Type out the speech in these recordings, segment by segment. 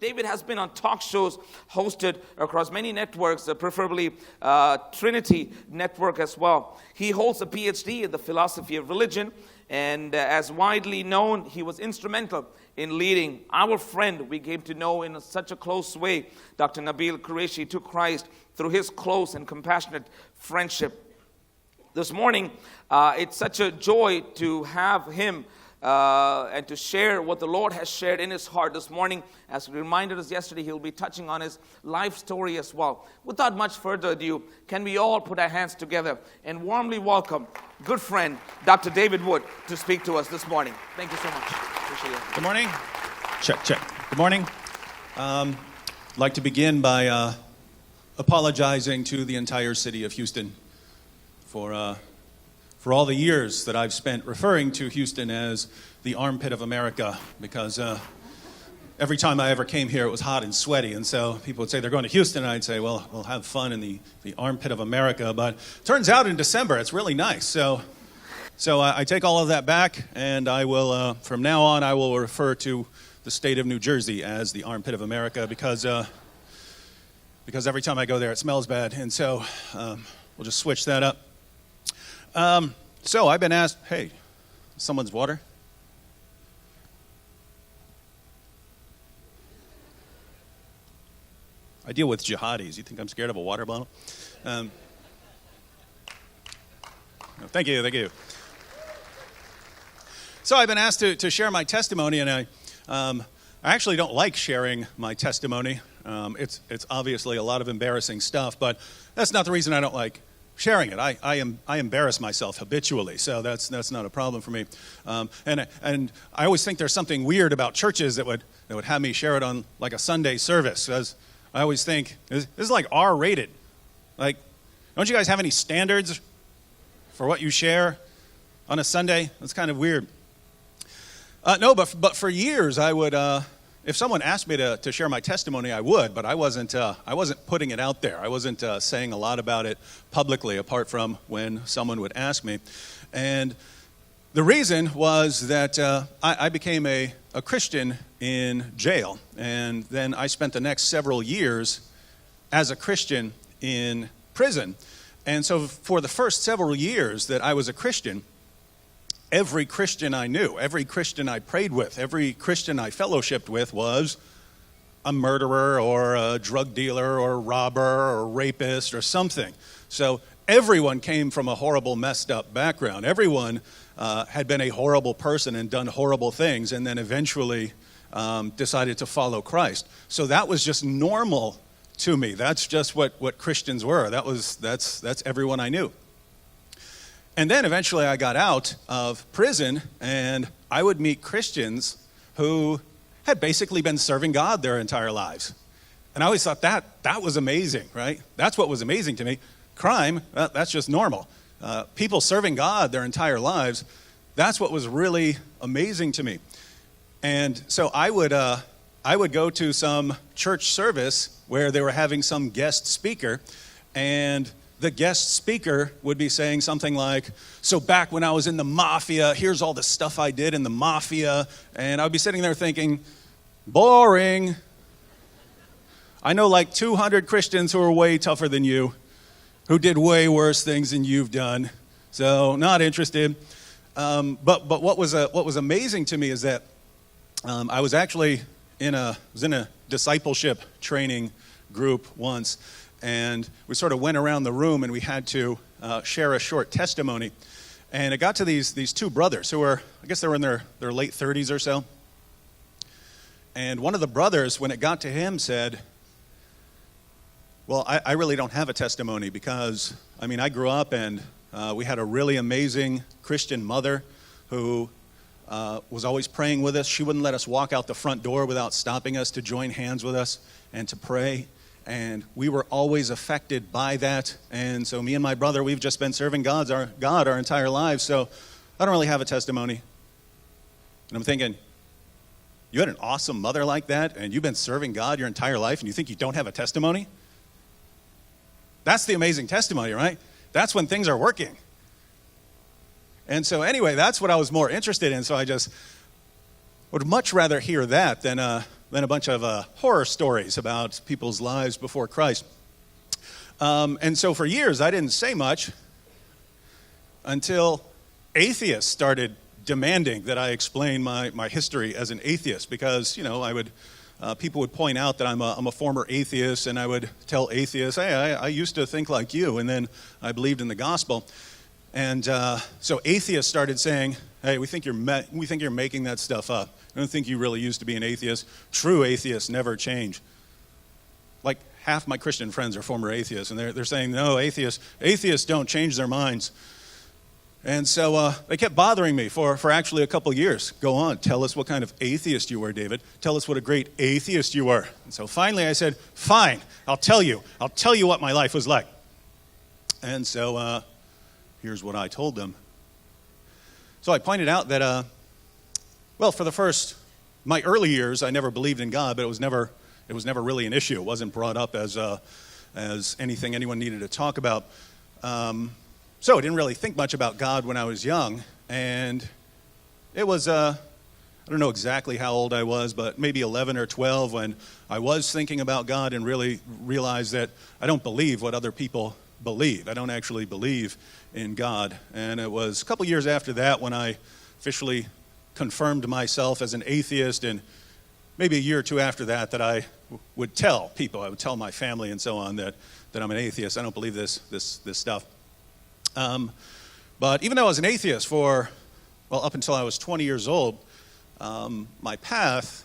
David has been on talk shows hosted across many networks, preferably Trinity Network as well. He holds a PhD in the philosophy of religion, and as widely known, he was instrumental in leading our friend we came to know in such a close way, Dr. Nabeel Qureshi, to Christ through his close and compassionate friendship. This morning, it's such a joy to have him and to share what the Lord has shared in his heart this morning. As he reminded us yesterday, he'll be touching on his life story as well. Without much further ado, can we all put our hands together and warmly welcome good friend, Dr. David Wood, to speak to us this morning. Thank you so much. Appreciate it. Good morning. Check. Good morning. I'd like to begin by apologizing to the entire city of Houston for all the years that I've spent referring to Houston as the armpit of America, because every time I ever came here, it was hot and sweaty, and so people would say they're going to Houston, and I'd say, well, we'll have fun in the armpit of America, but turns out in December, it's really nice, so I take all of that back, and I will, from now on, I will refer to the state of New Jersey as the armpit of America, because every time I go there, it smells bad, and so we'll just switch that up. So I've been asked, hey, someone's water? I deal with jihadis. You think I'm scared of a water bottle? No, thank you. So I've been asked to share my testimony, and I actually don't like sharing my testimony. It's obviously a lot of embarrassing stuff, but that's not the reason I don't like sharing it. I embarrass myself habitually, so that's not a problem for me. And I always think there's something weird about churches that would have me share it on like a Sunday service, because I always think this is like R-rated. Like, don't you guys have any standards for what you share on a Sunday? That's kind of weird. No, but for years I would. If someone asked me to share my testimony, I would, but I wasn't putting it out there. I wasn't saying a lot about it publicly, apart from when someone would ask me. And the reason was that I became a Christian in jail, and then I spent the next several years as a Christian in prison. And so for the first several years that I was a Christian, every Christian I knew, every Christian I prayed with, every Christian I fellowshipped with was a murderer or a drug dealer or a robber or a rapist or something. So everyone came from a horrible, messed up background. Everyone had been a horrible person and done horrible things, and then eventually decided to follow Christ. So that was just normal to me. That's just what Christians were. That's everyone I knew. And then eventually I got out of prison, and I would meet Christians who had basically been serving God their entire lives. And I always thought that was amazing, right? That's what was amazing to me. Crime, that's just normal. People serving God their entire lives, that's what was really amazing to me. And so I would go to some church service where they were having some guest speaker, and the guest speaker would be saying something like, so back when I was in the mafia, here's all the stuff I did in the mafia. And I would be sitting there thinking, boring. I know like 200 Christians who are way tougher than you, who did way worse things than you've done. So not interested. But what was amazing to me is that I was actually in a discipleship training group once. And we sort of went around the room, and we had to share a short testimony. And it got to these two brothers who were, I guess they were in their late 30s or so. And one of the brothers, when it got to him, said, well, I really don't have a testimony because, I grew up and we had a really amazing Christian mother who was always praying with us. She wouldn't let us walk out the front door without stopping us to join hands with us and to pray. And we were always affected by that. And so me and my brother, we've just been serving God our entire lives. So I don't really have a testimony. And I'm thinking, you had an awesome mother like that, and you've been serving God your entire life, and you think you don't have a testimony? That's the amazing testimony, right? That's when things are working. And so anyway, that's what I was more interested in. So I just would much rather hear that than then a bunch of horror stories about people's lives before Christ. And so for years, I didn't say much until atheists started demanding that I explain my history as an atheist, because, people would point out that I'm a former atheist, and I would tell atheists, hey, I used to think like you, and then I believed in the gospel. And so atheists started saying, hey, we think you're making that stuff up. I don't think you really used to be an atheist. True atheists never change. Like half my Christian friends are former atheists, and they're saying, no, atheists don't change their minds. And so they kept bothering me for actually a couple years. Go on, tell us what kind of atheist you were, David. Tell us what a great atheist you were. And so finally I said, fine, I'll tell you what my life was like. And so here's what I told them. So I pointed out that, for my early years, I never believed in God, but it was never really an issue. It wasn't brought up as anything anyone needed to talk about. So I didn't really think much about God when I was young, and it was, I don't know exactly how old I was, but maybe 11 or 12 when I was thinking about God and really realized that I don't believe what other people believe. I don't actually believe in God. And it was a couple years after that when I officially confirmed myself as an atheist, and maybe a year or two after that I would tell people, I would tell my family and so on that I'm an atheist. I don't believe this stuff. But even though I was an atheist up until I was 20 years old, my path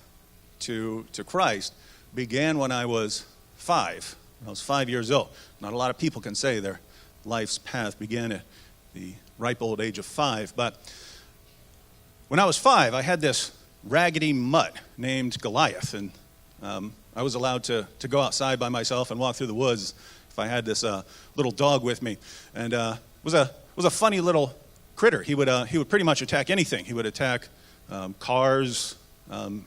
to Christ began when I was 5. When I was 5 years old. Not a lot of people can say their life's path began at the ripe old age of 5. But when I was 5, I had this raggedy mutt named Goliath, and I was allowed to go outside by myself and walk through the woods if I had this little dog with me. And was a funny little critter. He would pretty much attack anything. He would attack cars,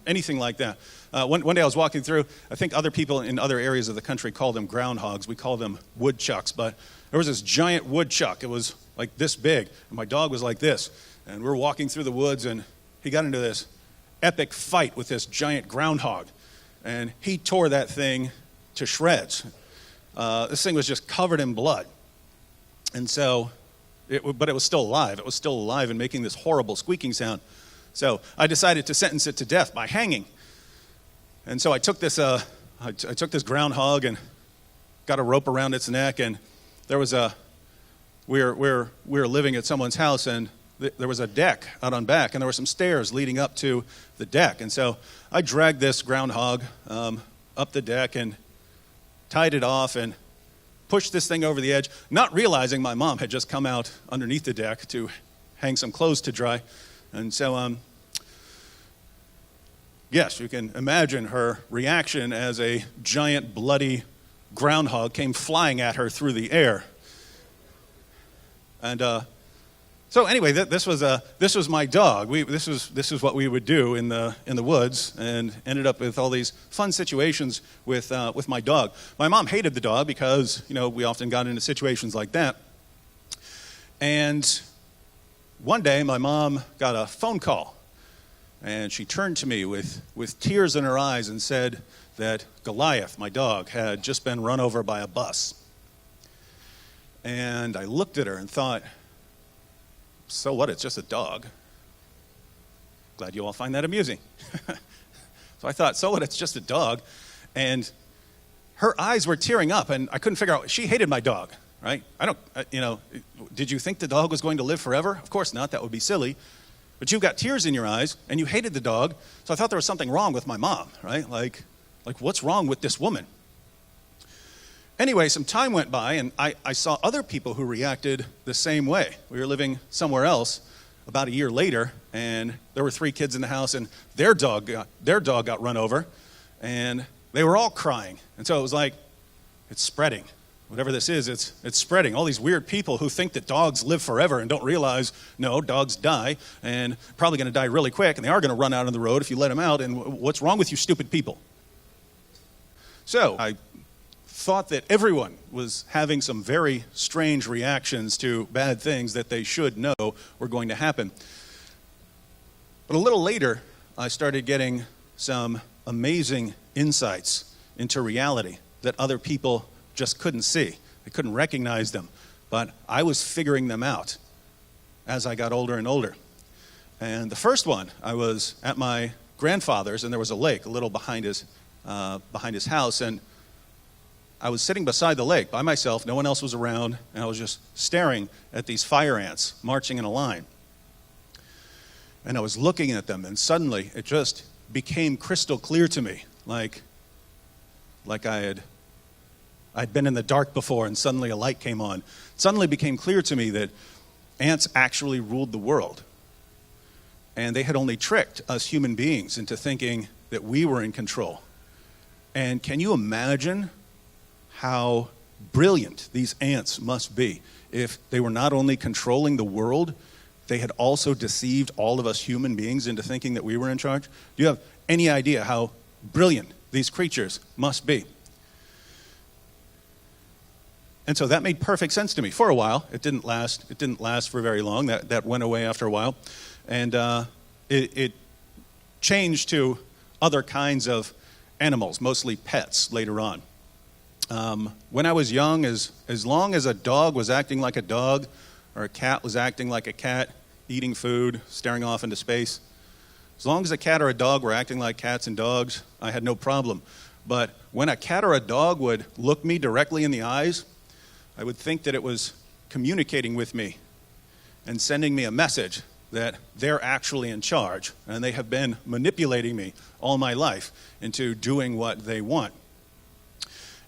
anything like that. One day I was walking through. I think other people in other areas of the country call them groundhogs. We call them woodchucks. But there was this giant woodchuck. It was like this big, and my dog was like this. And we were walking through the woods, and he got into this epic fight with this giant groundhog, and he tore that thing to shreds. This thing was just covered in blood. And so, but it was still alive. It was still alive and making this horrible squeaking sound. So I decided to sentence it to death by hanging. And so I took this groundhog and got a rope around its neck, and there was we were living at someone's house, and there was a deck out on back, and there were some stairs leading up to the deck. And so I dragged this groundhog up the deck and tied it off and pushed this thing over the edge, not realizing my mom had just come out underneath the deck to hang some clothes to dry. And so, yes, you can imagine her reaction as a giant bloody groundhog came flying at her through the air. And so anyway, this was my dog. This is what we would do in the woods, and ended up with all these fun situations with my dog. My mom hated the dog because we often got into situations like that. And one day my mom got a phone call, and she turned to me with tears in her eyes and said that Goliath, my dog, had just been run over by a bus. And I looked at her and thought, so what, it's just a dog. Glad you all find that amusing. So I thought, so what, it's just a dog. And her eyes were tearing up, and I couldn't figure out, she hated my dog, right? Did you think the dog was going to live forever? Of course not, that would be silly. But you've got tears in your eyes, and you hated the dog, so I thought there was something wrong with my mom, right? Like what's wrong with this woman? Anyway, some time went by, and I saw other people who reacted the same way. We were living somewhere else about a year later, and there were 3 kids in the house, and their dog got run over, and they were all crying. And so it was like, it's spreading. Whatever this is, it's spreading. All these weird people who think that dogs live forever and don't realize, no, dogs die, and probably going to die really quick, and they are going to run out on the road if you let them out, and what's wrong with you stupid people? So I thought that everyone was having some very strange reactions to bad things that they should know were going to happen. But a little later, I started getting some amazing insights into reality that other people just couldn't see. They couldn't recognize them. But I was figuring them out as I got older and older. And the first one, I was at my grandfather's, and there was a lake a little behind his house, and I was sitting beside the lake by myself. No one else was around, and I was just staring at these fire ants marching in a line. And I was looking at them, and suddenly it just became crystal clear to me, like I'd been in the dark before, and suddenly a light came on. It suddenly became clear to me that ants actually ruled the world. And they had only tricked us human beings into thinking that we were in control. And can you imagine how brilliant these ants must be if they were not only controlling the world, they had also deceived all of us human beings into thinking that we were in charge? Do you have any idea how brilliant these creatures must be? And so that made perfect sense to me for a while. It didn't last for very long. That went away after a while. And it changed to other kinds of animals, mostly pets, later on. When I was young, as long as a dog was acting like a dog, or a cat was acting like a cat, eating food, staring off into space, as long as a cat or a dog were acting like cats and dogs, I had no problem. But when a cat or a dog would look me directly in the eyes, I would think that it was communicating with me and sending me a message that they're actually in charge, and they have been manipulating me all my life into doing what they want.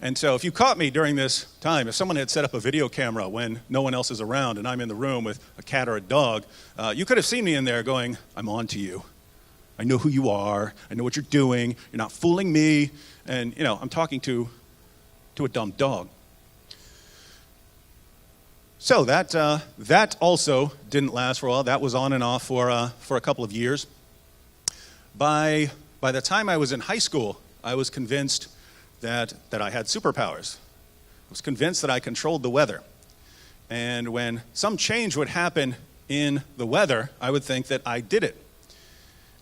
And so if you caught me during this time, if someone had set up a video camera when no one else is around and I'm in the room with a cat or a dog, you could have seen me in there going, I'm on to you. I know who you are. I know what you're doing. You're not fooling me. And, I'm talking to a dumb dog. So that also didn't last for a while. That was on and off for a couple of years. By the time I was in high school, I was convinced that I had superpowers. I was convinced that I controlled the weather. And when some change would happen in the weather, I would think that I did it.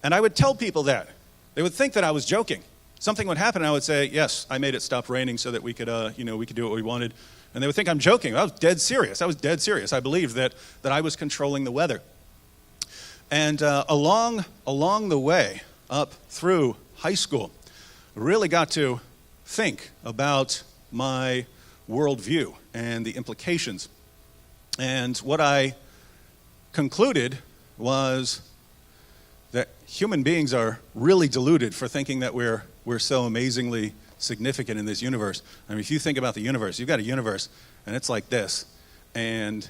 And I would tell people that. They would think that I was joking. Something would happen, and I would say, yes, I made it stop raining so that we could do what we wanted. And they would think I'm joking. I was dead serious. I believed that I was controlling the weather. And along the way, up through high school, I really got to think about my worldview and the implications. And what I concluded was that human beings are really deluded for thinking that we're so amazingly significant in this universe. I mean, if you think about the universe, you've got a universe, and it's like this. And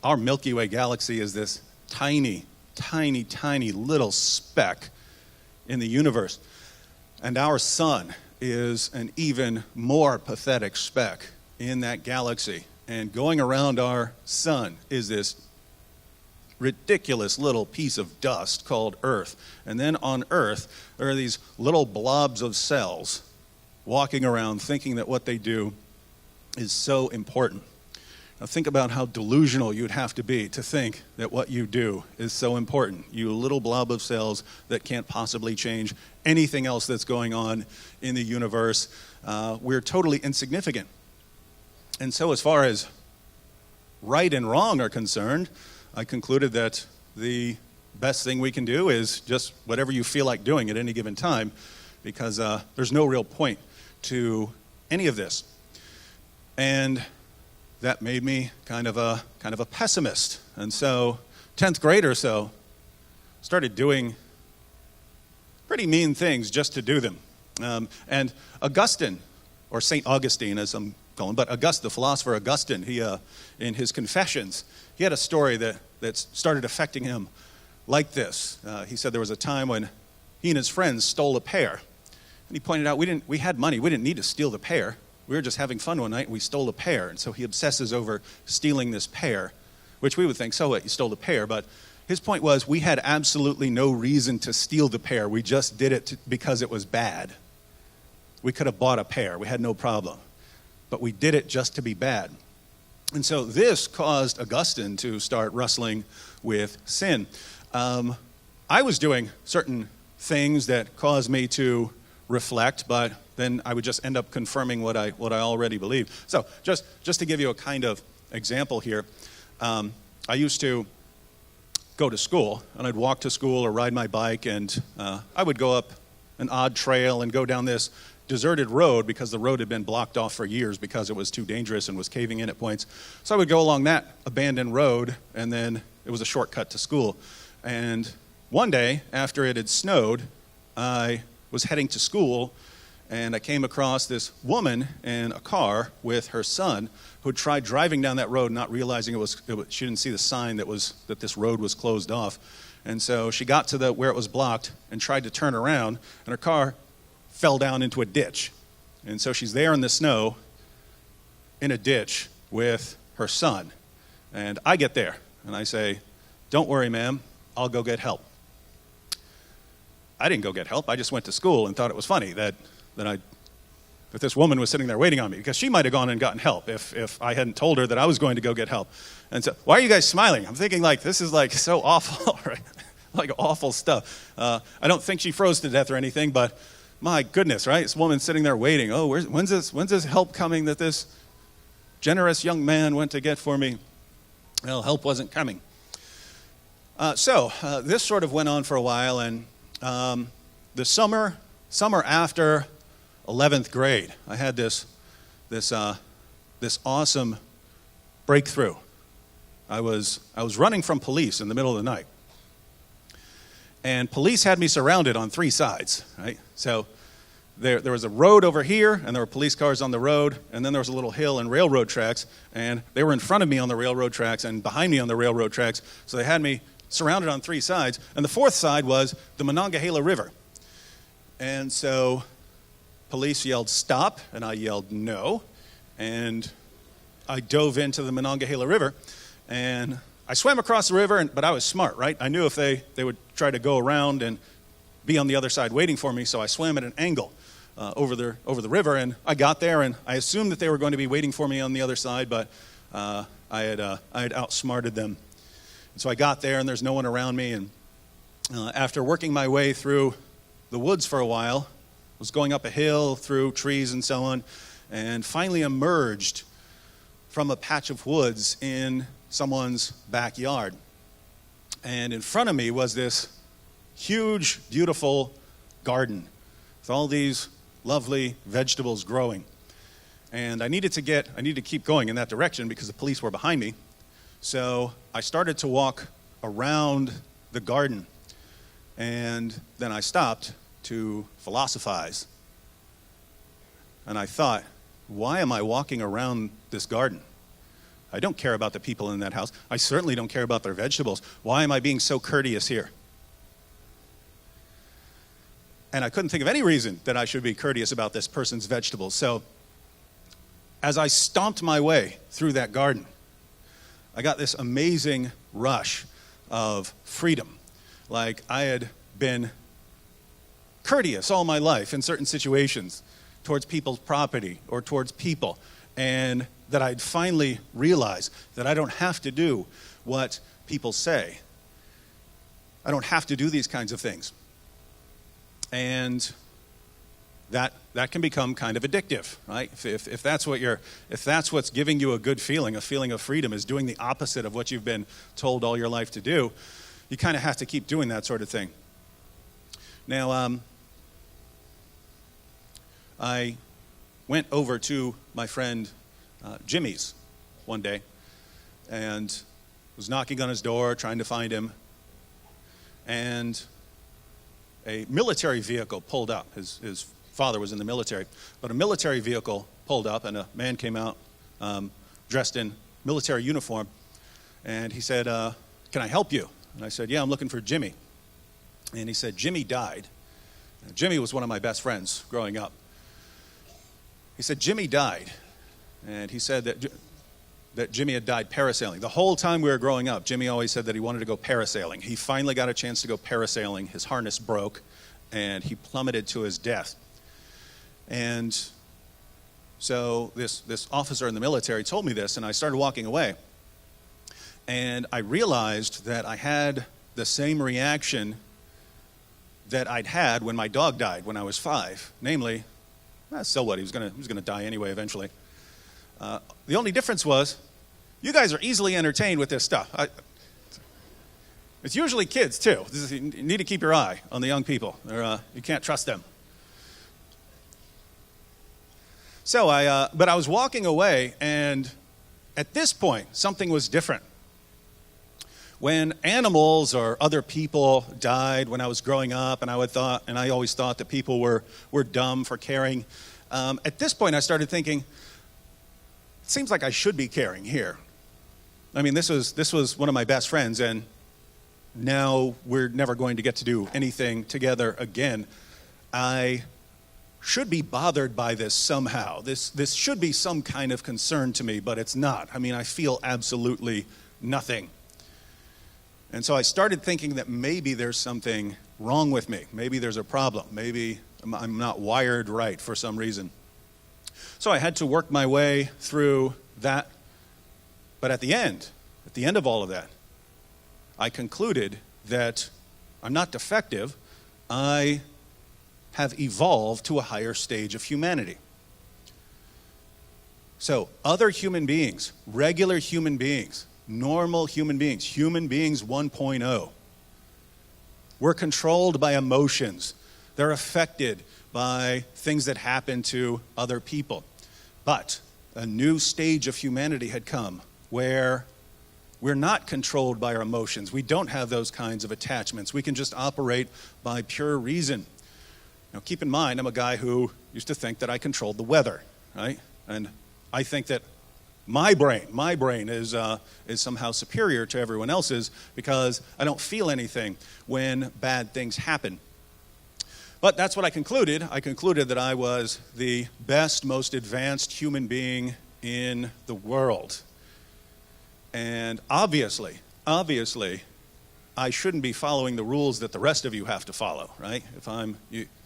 our Milky Way galaxy is this tiny, tiny, tiny little speck in the universe. And our sun is an even more pathetic speck in that galaxy. And going around our sun is this ridiculous little piece of dust called Earth. And then on Earth, there are these little blobs of cells walking around thinking that what they do is so important. Now think about how delusional you'd have to be to think that what you do is so important. You little blob of cells that can't possibly change anything else that's going on in the universe. We're totally insignificant. And so as far as right and wrong are concerned, I concluded that the best thing we can do is just whatever you feel like doing at any given time, because there's no real point to any of this. And that made me kind of a pessimist. And so 10th grade or so, started doing pretty mean things just to do them. And Augustine, or St. Augustine as I'm calling, but the philosopher Augustine, he in his Confessions, he had a story that started affecting him like this. He said there was a time when he and his friends stole a pear. And he pointed out, we had money, we didn't need to steal the pear. We were just having fun one night and we stole a pear. And so he obsesses over stealing this pear, which we would think, so what, you stole the pear. But his point was, we had absolutely no reason to steal the pear. We just did it because it was bad. We could have bought a pear, we had no problem. But we did it just to be bad. And so this caused Augustine to start wrestling with sin. I was doing certain things that caused me to reflect, but then I would just end up confirming what I already believe. So just to give you a kind of example here, I used to go to school, and I'd walk to school or ride my bike, and I would go up an odd trail and go down this deserted road because the road had been blocked off for years because it was too dangerous and was caving in at points. So I would go along that abandoned road, and then it was a shortcut to school. And one day, after it had snowed, I was heading to school, and I came across this woman in a car with her son who tried driving down that road, not realizing she didn't see the sign that this road was closed off. And so she got to where it was blocked and tried to turn around, and her car fell down into a ditch. And so she's there in the snow in a ditch with her son. And I get there, and I say, "Don't worry, ma'am, I'll go get help." I didn't go get help. I just went to school and thought it was funny that this woman was sitting there waiting on me, because she might have gone and gotten help if I hadn't told her that I was going to go get help. And so, why are you guys smiling? I'm thinking, like, this is like so awful, right? Like awful stuff. I don't think she froze to death or anything, but my goodness, right? This woman sitting there waiting. Oh, when's this help coming that this generous young man went to get for me? Well, help wasn't coming. So this sort of went on for a while, and the summer after 11th grade, I had this awesome breakthrough. I was running from police in the middle of the night, and police had me surrounded on three sides. Right, so there was a road over here, and there were police cars on the road, and then there was a little hill and railroad tracks, and they were in front of me on the railroad tracks and behind me on the railroad tracks. So they had me surrounded on three sides, and the fourth side was the Monongahela River. And so police yelled stop, and I yelled no, and I dove into the Monongahela River, and I swam across the river, but I was smart, right? I knew if they would try to go around and be on the other side waiting for me, so I swam at an angle over the river, and I got there, and I assumed that they were going to be waiting for me on the other side, but I had outsmarted them. And so I got there, and there's no one around me, and after working my way through the woods for a while, was going up a hill through trees and so on, and finally emerged from a patch of woods in someone's backyard. And in front of me was this huge, beautiful garden with all these lovely vegetables growing. And I needed to keep going in that direction because the police were behind me. So I started to walk around the garden, and then I stopped to philosophize. And I thought, why am I walking around this garden? I don't care about the people in that house. I certainly don't care about their vegetables. Why am I being so courteous here? And I couldn't think of any reason that I should be courteous about this person's vegetables. So as I stomped my way through that garden, I got this amazing rush of freedom. Like I had been courteous all my life in certain situations towards people's property or towards people, and that I'd finally realized that I don't have to do what people say. I don't have to do these kinds of things. And that can become kind of addictive, right? If that's what's giving you a good feeling, a feeling of freedom, is doing the opposite of what you've been told all your life to do, you kind of have to keep doing that sort of thing. Now, I went over to my friend Jimmy's one day and was knocking on his door, trying to find him, and a military vehicle pulled up. His father was in the military, but a military vehicle pulled up, and a man came out dressed in military uniform, and he said, "Can I help you?" And I said, "Yeah, I'm looking for Jimmy." And he said, "Jimmy died." And Jimmy was one of my best friends growing up. He said, "Jimmy died." And he said that Jimmy had died parasailing. The whole time we were growing up, Jimmy always said that he wanted to go parasailing. He finally got a chance to go parasailing. His harness broke, and he plummeted to his death. And so this officer in the military told me this, and I started walking away. And I realized that I had the same reaction that I'd had when my dog died when I was 5. Namely, so what? He was gonna die anyway eventually. The only difference was, you guys are easily entertained with this stuff. It's usually kids too. You need to keep your eye on the young people. You can't trust them. So but I was walking away, and at this point, something was different. When animals or other people died when I was growing up, and I always thought that people were dumb for caring. At this point, I started thinking, it seems like I should be caring here. I mean, this was one of my best friends, and now we're never going to get to do anything together again. I should be bothered by this somehow. This should be some kind of concern to me, but it's not. I mean, I feel absolutely nothing. And so I started thinking that maybe there's something wrong with me. Maybe there's a problem. Maybe I'm not wired right for some reason. So I had to work my way through that. But at the end of all of that, I concluded that I'm not defective. I have evolved to a higher stage of humanity. So other human beings, regular human beings, normal human beings 1.0, we're controlled by emotions. They're affected by things that happen to other people. But a new stage of humanity had come where we're not controlled by our emotions. We don't have those kinds of attachments. We can just operate by pure reason. Now, keep in mind, I'm a guy who used to think that I controlled the weather, right? And I think that my brain is somehow superior to everyone else's because I don't feel anything when bad things happen. But that's what I concluded. I concluded that I was the best, most advanced human being in the world. And obviously, I shouldn't be following the rules that the rest of you have to follow, right?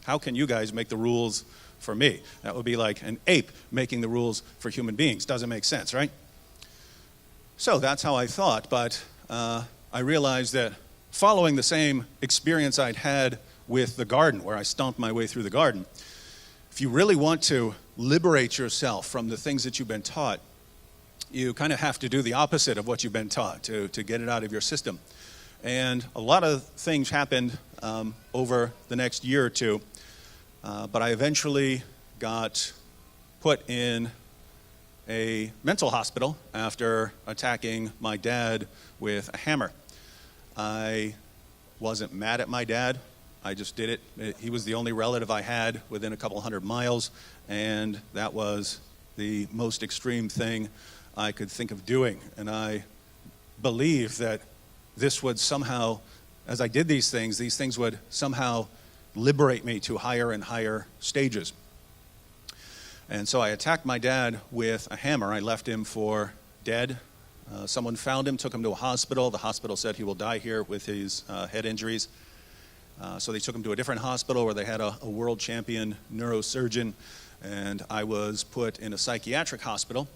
How can you guys make the rules for me? That would be like an ape making the rules for human beings. Doesn't make sense, right? So that's how I thought, but I realized that following the same experience I'd had with the garden, where I stomped my way through the garden, if you really want to liberate yourself from the things that you've been taught, you kind of have to do the opposite of what you've been taught to get it out of your system. And a lot of things happened over the next year or two, but I eventually got put in a mental hospital after attacking my dad with a hammer. I wasn't mad at my dad. I just did it. He was the only relative I had within a couple hundred miles, and that was the most extreme thing I could think of doing. And I believed that this would somehow, as I did these things would somehow liberate me to higher and higher stages. And so I attacked my dad with a hammer. I left him for dead. Someone found him, took him to a hospital. The hospital said he will die here with his head injuries. So they took him to a different hospital where they had a world champion neurosurgeon, and I was put in a psychiatric hospital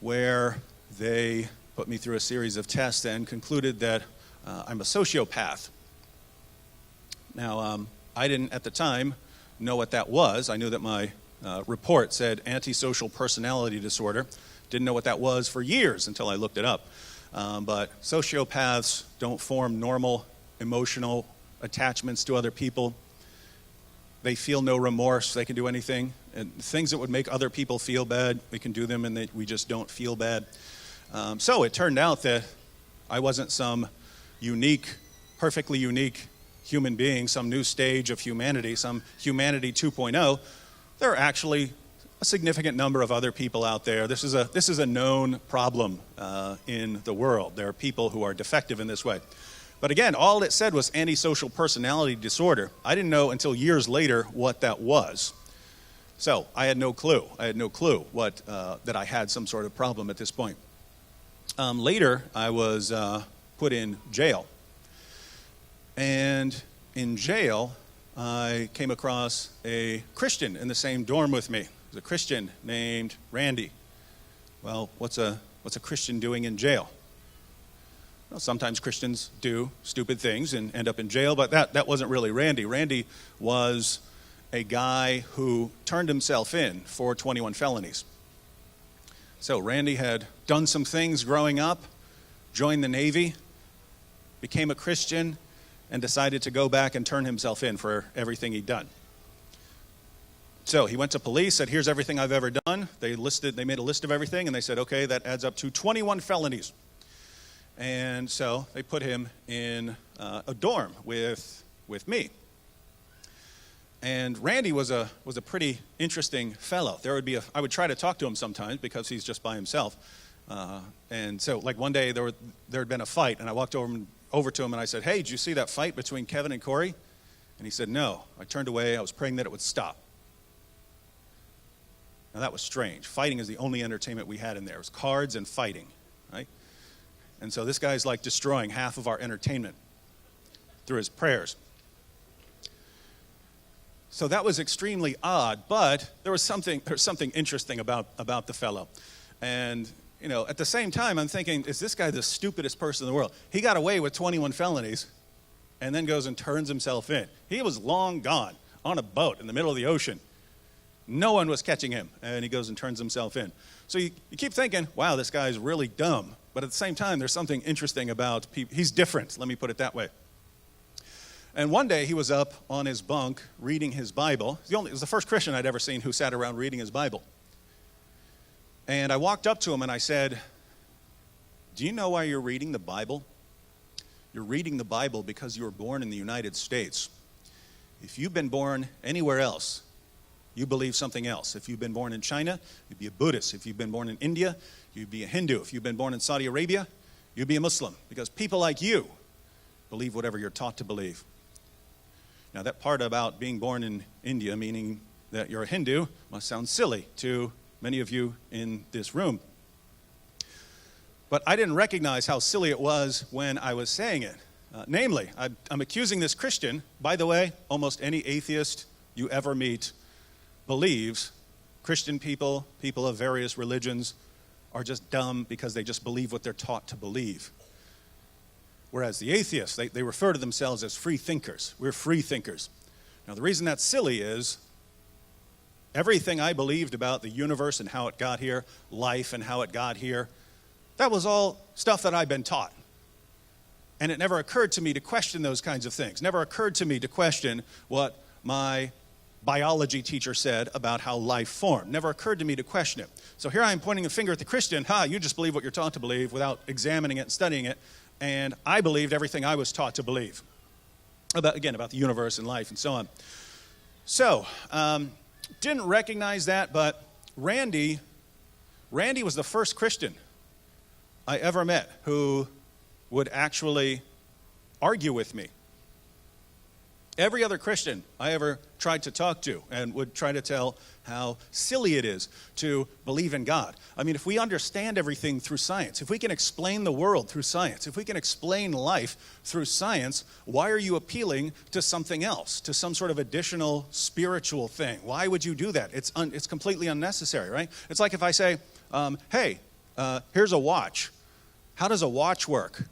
where they put me through a series of tests and concluded that I'm a sociopath. Now, I didn't at the time know what that was. I knew that my report said antisocial personality disorder. Didn't know what that was for years until I looked it up. But sociopaths don't form normal emotional attachments to other people. They feel no remorse. They can do anything. And things that would make other people feel bad, we can do them, and we just don't feel bad. So it turned out that I wasn't some perfectly unique human being, some new stage of humanity, some humanity 2.0. There are actually a significant number of other people out there. This is a known problem in the world. There are people who are defective in this way. But again, all it said was antisocial personality disorder. I didn't know until years later what that was. So I had no clue. That I had some sort of problem at this point. Later, I was put in jail. And in jail, I came across a Christian in the same dorm with me. It was a Christian named Randy. Well, what's a Christian doing in jail? Well, sometimes Christians do stupid things and end up in jail, but that wasn't really Randy. Randy was a guy who turned himself in for 21 felonies. So Randy had done some things growing up, joined the Navy, became a Christian, and decided to go back and turn himself in for everything he'd done. So he went to police, said, here's everything I've ever done. They made a list of everything, and they said, okay, that adds up to 21 felonies. And so they put him in a dorm with me. And Randy was a pretty interesting fellow. I would try to talk to him sometimes because he's just by himself. And so, like one day there had been a fight, and I walked over to him and I said, hey, did you see that fight between Kevin and Corey? And he said, no. I turned away. I was praying that it would stop. Now that was strange. Fighting is the only entertainment we had in there. It was cards and fighting, right? And so this guy's like destroying half of our entertainment through his prayers. So that was extremely odd, but there was something interesting about the fellow. And, at the same time, I'm thinking, is this guy the stupidest person in the world? He got away with 21 felonies and then goes and turns himself in. He was long gone on a boat in the middle of the ocean. No one was catching him, and he goes and turns himself in. So you keep thinking, wow, this guy's really dumb. But at the same time, there's something interesting about people. He's different, let me put it that way. And one day he was up on his bunk reading his Bible. It was the first Christian I'd ever seen who sat around reading his Bible. And I walked up to him and I said, do you know why you're reading the Bible? You're reading the Bible because you were born in the United States. If you've been born anywhere else, you believe something else. If you've been born in China, you'd be a Buddhist. If you've been born in India, you'd be a Hindu. If you've been born in Saudi Arabia, you'd be a Muslim. Because people like you believe whatever you're taught to believe. Now that part about being born in India, meaning that you're a Hindu, must sound silly to many of you in this room. But I didn't recognize how silly it was when I was saying it. Namely, I'm accusing this Christian. By the way, almost any atheist you ever meet believes Christian people of various religions, are just dumb because they just believe what they're taught to believe. Whereas the atheists, they refer to themselves as free thinkers. We're free thinkers. Now, the reason that's silly is everything I believed about the universe and how it got here, life and how it got here, that was all stuff that I've been taught. And it never occurred to me to question those kinds of things. Never occurred to me to question what my biology teacher said about how life formed. Never occurred to me to question it. So here I am pointing a finger at the Christian. You just believe what you're taught to believe without examining it and studying it. And I believed everything I was taught to believe about the universe and life and so on. So, didn't recognize that, but Randy was the first Christian I ever met who would actually argue with me. Every other Christian I ever tried to talk to and would try to tell how silly it is to believe in God. I mean, if we understand everything through science, if we can explain the world through science, if we can explain life through science, why are you appealing to something else, to some sort of additional spiritual thing? Why would you do that? It's completely unnecessary, right? It's like if I say, hey, here's a watch. How does a watch work?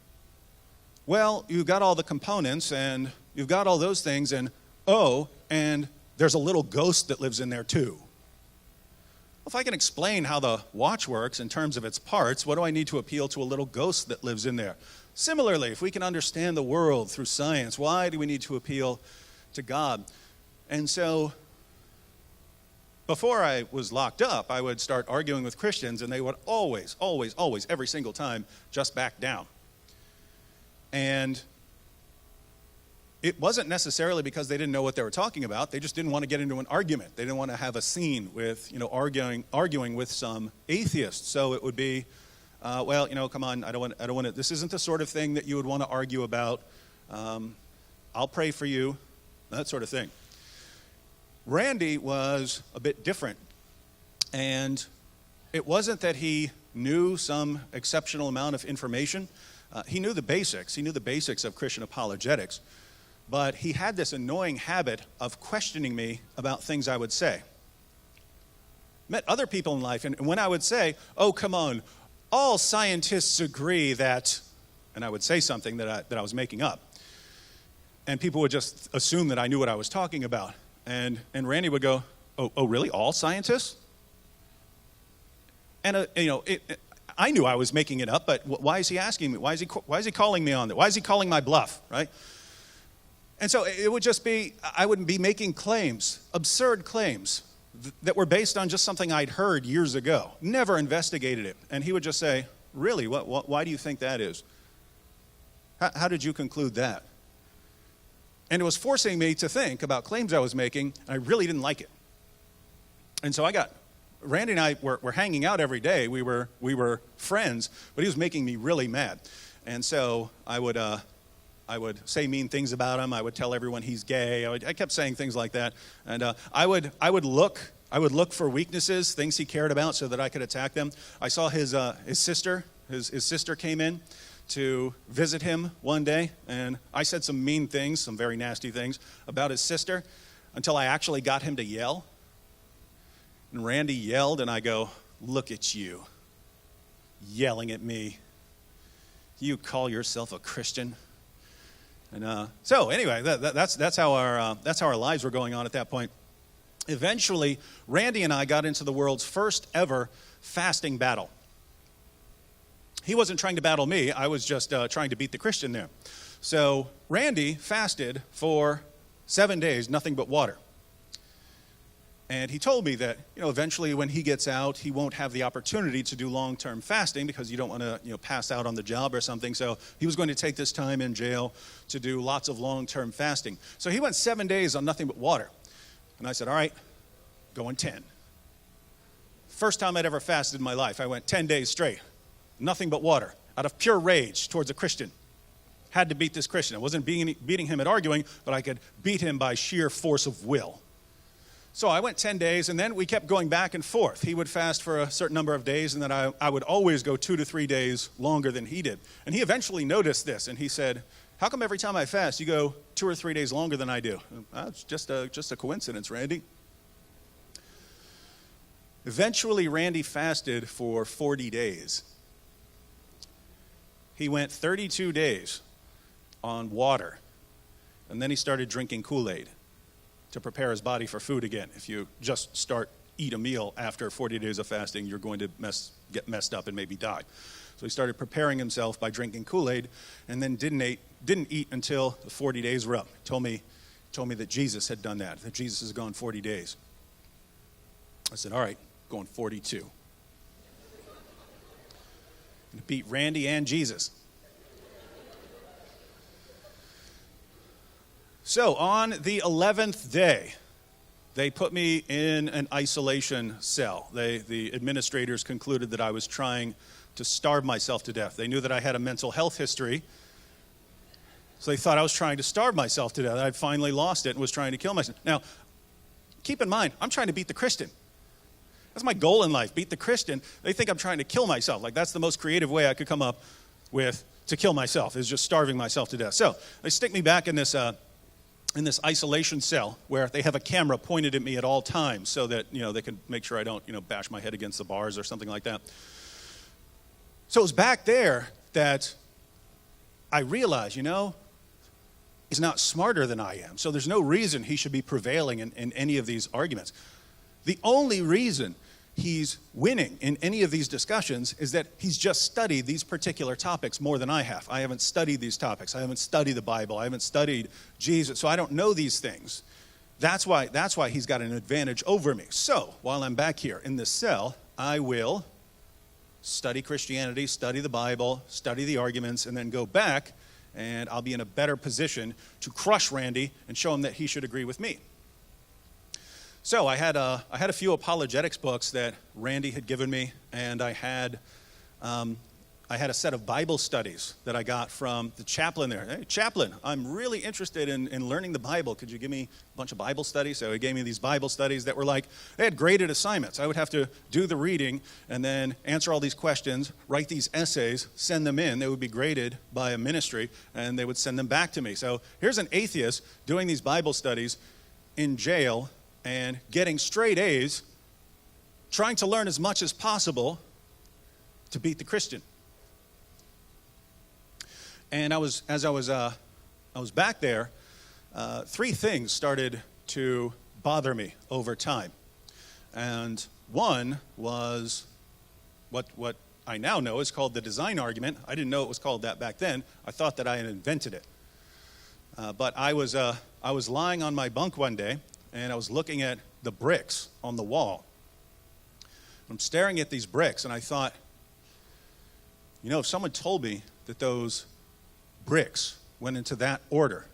Well, you've got all the components and you've got all those things and there's a little ghost that lives in there too. Well, if I can explain how the watch works in terms of its parts, what do I need to appeal to a little ghost that lives in there? Similarly, if we can understand the world through science, why do we need to appeal to God? And so, before I was locked up, I would start arguing with Christians and they would always, every single time, just back down. And it wasn't necessarily because they didn't know what they were talking about. They just didn't want to get into an argument. They didn't want to have a scene with, arguing with some atheists. So it would be, come on, I don't want to. This isn't the sort of thing that you would want to argue about. I'll pray for you, that sort of thing. Randy was a bit different, and it wasn't that he knew some exceptional amount of information. He knew the basics. He knew the basics of Christian apologetics. But he had this annoying habit of questioning me about things I would say. Met other people in life, and when I would say, oh, come on, all scientists agree that, and I would say something that I was making up. And people would just assume that I knew what I was talking about. And Randy would go, oh, really? All scientists? And, I knew I was making it up, but why is he asking me? Why is he calling me on that? Why is he calling my bluff, right? And so it would just be, I would be making claims, absurd claims, that were based on just something I'd heard years ago, never investigated it. And he would just say, really, why do you think that is? How did you conclude that? And it was forcing me to think about claims I was making, and I really didn't like it. And so Randy and I were hanging out every day. We were friends, but he was making me really mad. And so I would say mean things about him. I would tell everyone he's gay. I kept saying things like that. And I would look for weaknesses, things he cared about, so that I could attack them. I saw his sister. His sister came in to visit him one day, and I said some mean things, some very nasty things about his sister, until I actually got him to yell. And Randy yelled, and I go, look at you, yelling at me. You call yourself a Christian? And so anyway, that's how our lives were going on at that point. Eventually, Randy and I got into the world's first ever fasting battle. He wasn't trying to battle me. I was just trying to beat the Christian there. So Randy fasted for 7 days, nothing but water. And he told me that, eventually when he gets out, he won't have the opportunity to do long-term fasting because you don't want to, pass out on the job or something. So he was going to take this time in jail to do lots of long-term fasting. So he went 7 days on nothing but water. And I said, all right, going 10. First time I'd ever fasted in my life. I went 10 days straight, nothing but water, out of pure rage towards a Christian. Had to beat this Christian. I wasn't beating him at arguing, but I could beat him by sheer force of will. So I went 10 days, and then we kept going back and forth. He would fast for a certain number of days, and then I would always go 2 to 3 days longer than he did. And he eventually noticed this, and he said, how come every time I fast, you go 2 or 3 days longer than I do? It's just a coincidence, Randy. Eventually, Randy fasted for 40 days. He went 32 days on water, and then he started drinking Kool-Aid to prepare his body for food again. If you just eat a meal after 40 days of fasting, you're going to get messed up and maybe die. So he started preparing himself by drinking Kool-Aid, and then didn't eat until the 40 days were up. Told me that Jesus had done that Jesus has gone 40 days. I said, all right, going 42. And beat Randy and Jesus. So on the 11th day, they put me in an isolation cell. The administrators concluded that I was trying to starve myself to death. They knew that I had a mental health history, so they thought I was trying to starve myself to death. I finally lost it and was trying to kill myself. Now, keep in mind, I'm trying to beat the Christian. That's my goal in life, beat the Christian. They think I'm trying to kill myself. Like, that's the most creative way I could come up with to kill myself, is just starving myself to death. So they stick me back in this isolation cell where they have a camera pointed at me at all times so that, they can make sure I don't, bash my head against the bars or something like that. So it was back there that I realized, he's not smarter than I am. So there's no reason he should be prevailing in any of these arguments. The only reason he's winning in any of these discussions is that he's just studied these particular topics more than I have. I haven't studied these topics. I haven't studied the Bible. I haven't studied Jesus. So I don't know these things. That's why he's got an advantage over me. So while I'm back here in this cell, I will study Christianity, study the Bible, study the arguments, and then go back, and I'll be in a better position to crush Randy and show him that he should agree with me. So I had a few apologetics books that Randy had given me, and I had a set of Bible studies that I got from the chaplain there. Hey, chaplain, I'm really interested in learning the Bible. Could you give me a bunch of Bible studies? So he gave me these Bible studies that were they had graded assignments. I would have to do the reading and then answer all these questions, write these essays, send them in. They would be graded by a ministry, and they would send them back to me. So here's an atheist doing these Bible studies in jail and getting straight A's, trying to learn as much as possible to beat the Christian. And as I was back there, three things started to bother me over time. And one was what I now know is called the design argument. I didn't know it was called that back then. I thought that I had invented it. But I was lying on my bunk one day, and I was looking at the bricks on the wall. I'm staring at these bricks, and I thought, if someone told me that those bricks went into that order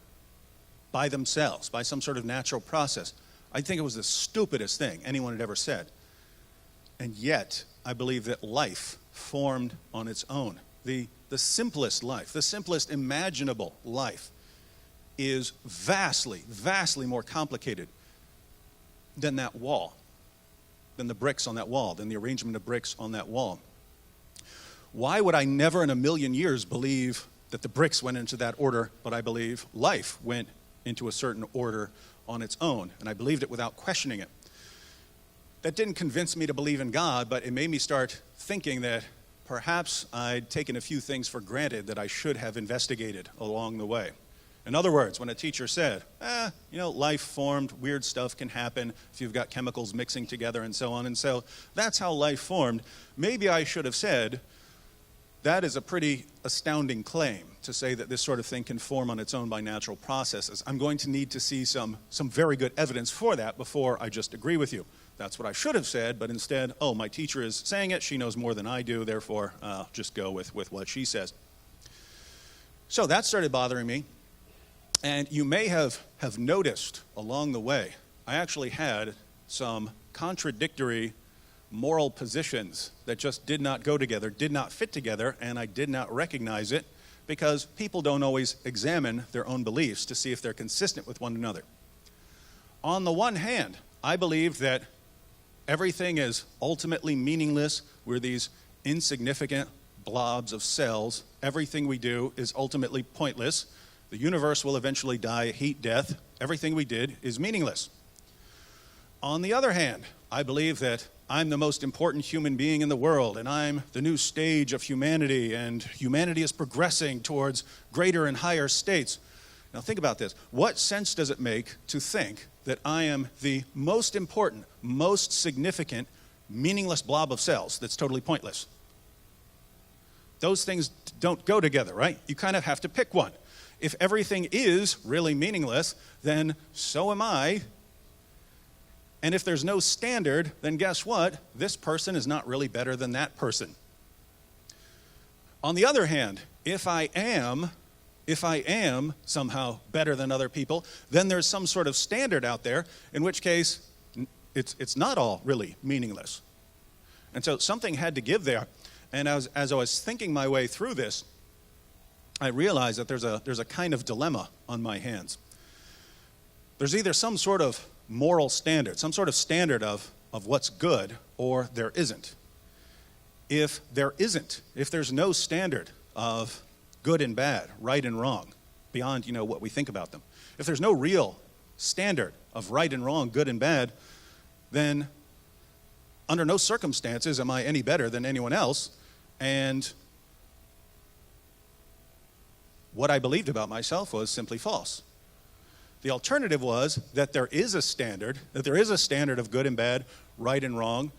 by themselves, by some sort of natural process, I'd think it was the stupidest thing anyone had ever said. And yet, I believe that life formed on its own. The simplest life, the simplest imaginable life, is vastly, vastly more complicated than that wall, than the bricks on that wall, than the arrangement of bricks on that wall. Why would I never in a million years believe that the bricks went into that order, but I believe life went into a certain order on its own, and I believed it without questioning it? That didn't convince me to believe in God, but it made me start thinking that perhaps I'd taken a few things for granted that I should have investigated along the way. In other words, when a teacher said, life formed, weird stuff can happen if you've got chemicals mixing together and so on, and so that's how life formed, maybe I should have said, that is a pretty astounding claim to say that this sort of thing can form on its own by natural processes. I'm going to need to see some very good evidence for that before I just agree with you. That's what I should have said, but instead, my teacher is saying it, she knows more than I do, therefore I'll just go with what she says. So that started bothering me. And you may have noticed along the way, I actually had some contradictory moral positions that just did not go together, did not fit together, and I did not recognize it because people don't always examine their own beliefs to see if they're consistent with one another. On the one hand, I believe that everything is ultimately meaningless. We're these insignificant blobs of cells. Everything we do is ultimately pointless. The universe will eventually die a heat death. Everything we did is meaningless. On the other hand, I believe that I'm the most important human being in the world, and I'm the new stage of humanity, and humanity is progressing towards greater and higher states. Now think about this. What sense does it make to think that I am the most important, most significant, meaningless blob of cells that's totally pointless? Those things don't go together, right? You kind of have to pick one. If everything is really meaningless, then so am I. And if there's no standard, then guess what? This person is not really better than that person. On the other hand, if I am somehow better than other people, then there's some sort of standard out there, in which case it's not all really meaningless. And so something had to give there. And as I was thinking my way through this, I realized that there's a kind of dilemma on my hands. There's either some sort of moral standard, some sort of standard of what's good, or there isn't. If there's no standard of good and bad, right and wrong, beyond what we think about them, if there's no real standard of right and wrong, good and bad, then under no circumstances am I any better than anyone else, and what I believed about myself was simply false. The alternative was that there is a standard, of good and bad, right and wrong,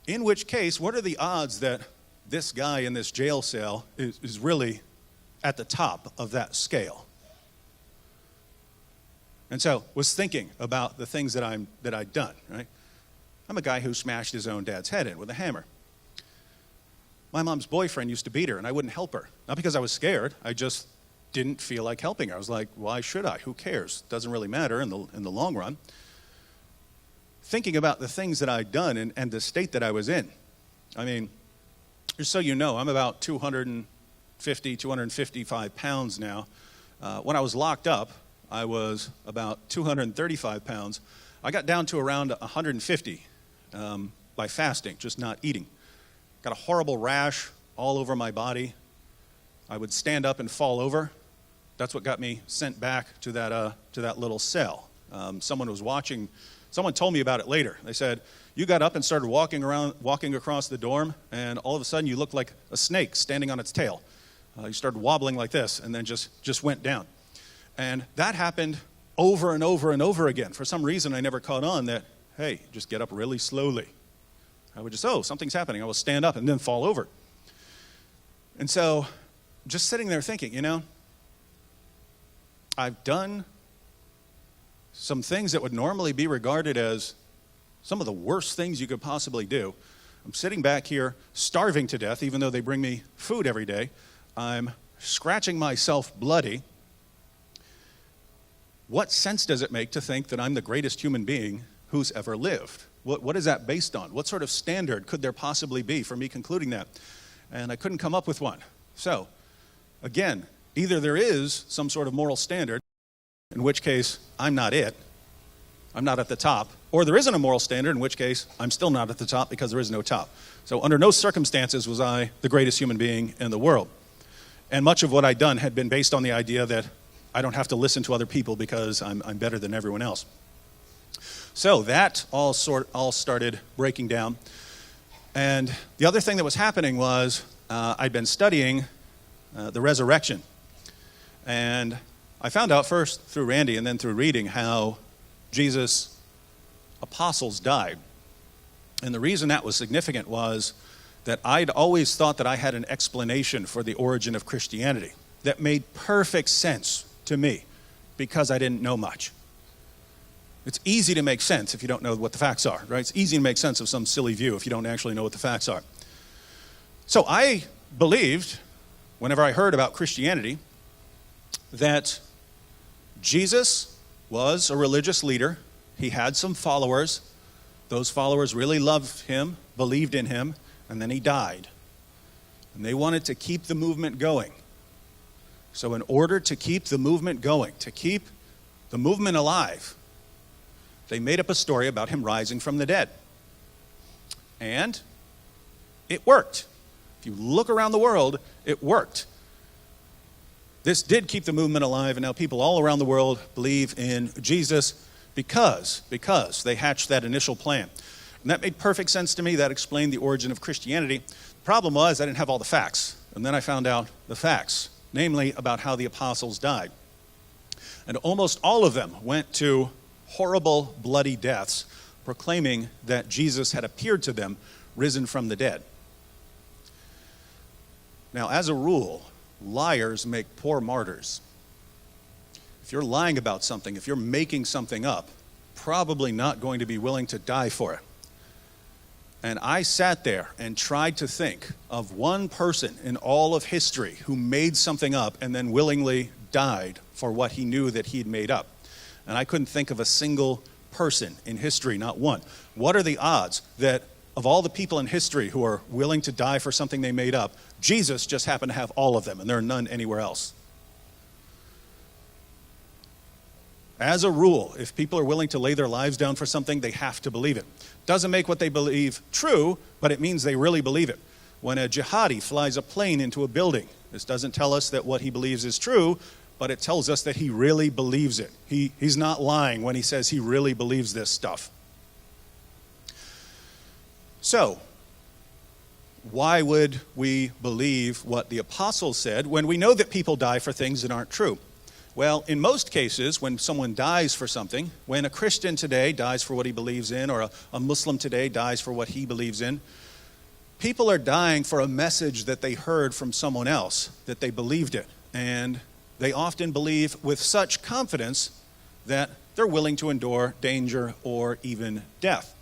in which case, what are the odds that this guy in this jail cell is really at the top of that scale? And so was thinking about the things that I'd done, right? I'm a guy who smashed his own dad's head in with a hammer. My mom's boyfriend used to beat her, and I wouldn't help her. Not because I was scared, I just didn't feel like helping her. I was like, why should I? Who cares? Doesn't really matter in the long run. Thinking about the things that I'd done and the state that I was in. I mean, just so you know, I'm about 255 pounds now. When I was locked up, I was about 235 pounds. I got down to around 150 by fasting, just not eating. Got a horrible rash all over my body. I would stand up and fall over. That's what got me sent back to that little cell. Someone was watching. Someone told me about it later. They said, you got up and started walking across the dorm, and all of a sudden you looked like a snake standing on its tail. He started wobbling like this and then just went down. And that happened over and over and over again. For some reason, I never caught on that, hey, just get up really slowly. I would just, oh, something's happening. I will stand up and then fall over. And so just sitting there thinking, I've done some things that would normally be regarded as some of the worst things you could possibly do. I'm sitting back here starving to death, even though they bring me food every day. I'm scratching myself bloody. What sense does it make to think that I'm the greatest human being who's ever lived? What is that based on? What sort of standard could there possibly be for me concluding that? And I couldn't come up with one. So, again, either there is some sort of moral standard, in which case I'm not it, I'm not at the top, or there isn't a moral standard, in which case I'm still not at the top because there is no top. So under no circumstances was I the greatest human being in the world. And much of what I'd done had been based on the idea that I don't have to listen to other people because I'm better than everyone else. So that all started breaking down. And the other thing that was happening was I'd been studying the resurrection. And I found out first through Randy and then through reading how Jesus' apostles died. And the reason that was significant was that I'd always thought that I had an explanation for the origin of Christianity that made perfect sense to me because I didn't know much. It's easy to make sense if you don't know what the facts are, right? It's easy to make sense of some silly view if you don't actually know what the facts are. So I believed, whenever I heard about Christianity, that Jesus was a religious leader. He had some followers. Those followers really loved him, believed in him, and then he died. And they wanted to keep the movement going. So in order to keep the movement going, to keep the movement alive, they made up a story about him rising from the dead. And it worked. If you look around the world, it worked. This did keep the movement alive, and now people all around the world believe in Jesus because they hatched that initial plan. And that made perfect sense to me. That explained the origin of Christianity. The problem was I didn't have all the facts. And then I found out the facts, namely about how the apostles died. And almost all of them went to horrible, bloody deaths, proclaiming that Jesus had appeared to them, risen from the dead. Now, as a rule, liars make poor martyrs. If you're lying about something, if you're making something up, probably not going to be willing to die for it. And I sat there and tried to think of one person in all of history who made something up and then willingly died for what he knew that he'd made up. And I couldn't think of a single person in history, not one. What are the odds that of all the people in history who are willing to die for something they made up, Jesus just happened to have all of them, and there are none anywhere else? As a rule, if people are willing to lay their lives down for something, they have to believe it. Doesn't make what they believe true, but it means they really believe it. When a jihadi flies a plane into a building, this doesn't tell us that what he believes is true, but it tells us that he really believes it. He's not lying when he says he really believes this stuff. So, why would we believe what the apostles said when we know that people die for things that aren't true? Well, in most cases, when someone dies for something, when a Christian today dies for what he believes in, or a Muslim today dies for what he believes in, people are dying for a message that they heard from someone else, that they believed it. And they often believe with such confidence that they're willing to endure danger or even death.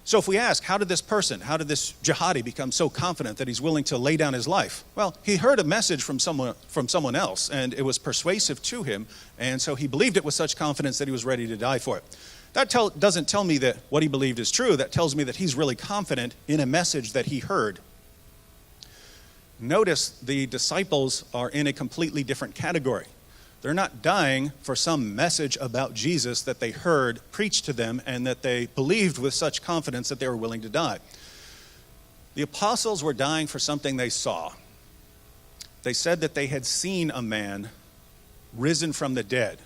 So if we ask, how did this jihadi become so confident that he's willing to lay down his life? Well, he heard a message from someone else, and it was persuasive to him, and so he believed it with such confidence that he was ready to die for it. That doesn't tell me that what he believed is true. That tells me that he's really confident in a message that he heard. Notice the disciples are in a completely different category. They're not dying for some message about Jesus that they heard preached to them and that they believed with such confidence that they were willing to die. The apostles were dying for something they saw. They said that they had seen a man risen from the dead.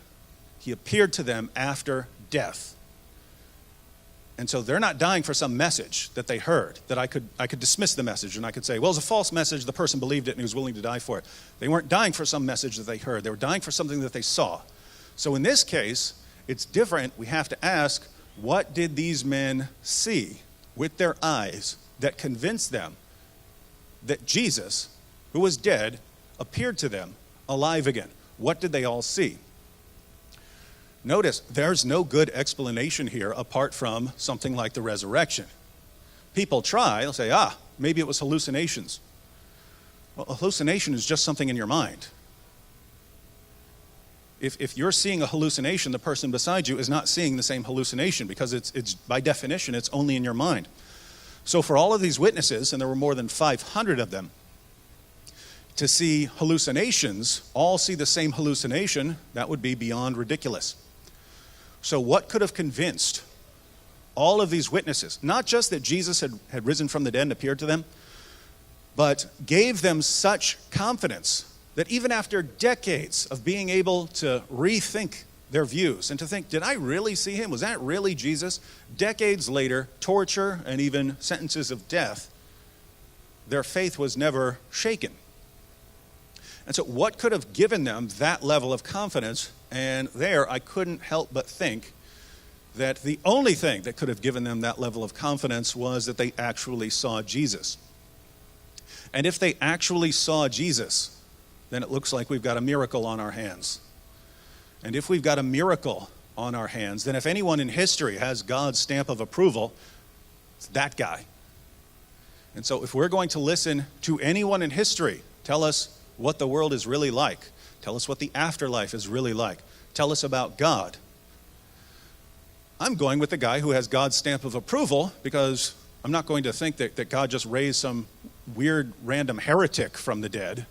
He appeared to them after death. And so they're not dying for some message that they heard, that I could dismiss the message and I could say, well, it's a false message, the person believed it and he was willing to die for it. They weren't dying for some message that they heard. They were dying for something that they saw. So in this case, it's different. We have to ask, what did these men see with their eyes that convinced them that Jesus, who was dead, appeared to them alive again? What did they all see? Notice, there's no good explanation here apart from something like the resurrection. People try, they'll say, maybe it was hallucinations. Well, a hallucination is just something in your mind. If you're seeing a hallucination, the person beside you is not seeing the same hallucination because it's by definition, it's only in your mind. So for all of these witnesses, and there were more than 500 of them, to see hallucinations, all see the same hallucination, that would be beyond ridiculous. So what could have convinced all of these witnesses, not just that Jesus had risen from the dead and appeared to them, but gave them such confidence that even after decades of being able to rethink their views and to think, did I really see him? Was that really Jesus? Decades later, torture and even sentences of death, their faith was never shaken. And so what could have given them that level of confidence? And there, I couldn't help but think that the only thing that could have given them that level of confidence was that they actually saw Jesus. And if they actually saw Jesus, then it looks like we've got a miracle on our hands. And if we've got a miracle on our hands, then if anyone in history has God's stamp of approval, it's that guy. And so if we're going to listen to anyone in history tell us what the world is really like, tell us what the afterlife is really like, tell us about God, I'm going with the guy who has God's stamp of approval, because I'm not going to think that God just raised some weird random heretic from the dead.